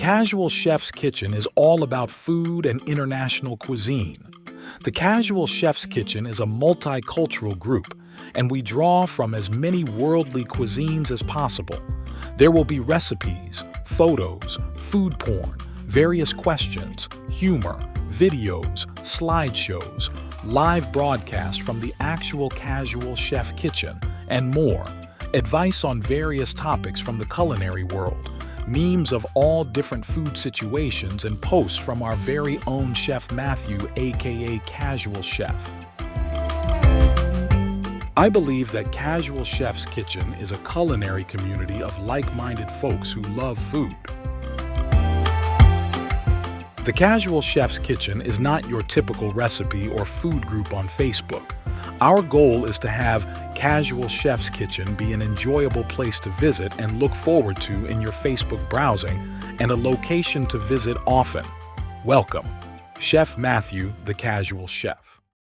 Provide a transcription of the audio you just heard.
Casual Chef's Kitchen is all about food and international cuisine. The Casual Chef's Kitchen is a multicultural group, and we draw from as many worldly cuisines as possible. There will be recipes, photos, food porn, various questions, humor, videos, slideshows, live broadcasts from the actual Casual Chef Kitchen, and more. Advice on various topics from the culinary world, memes of all different food situations, and posts from our very own Chef Matthew, aka Casual Chef. I believe that Casual Chef's Kitchen is a culinary community of like-minded folks who love food. The Casual Chef's Kitchen is not your typical recipe or food group on Facebook. Our goal is to have Casual Chef's Kitchen be an enjoyable place to visit and look forward to in your Facebook browsing, and a location to visit often. Welcome, Chef Matthew, the Casual Chef.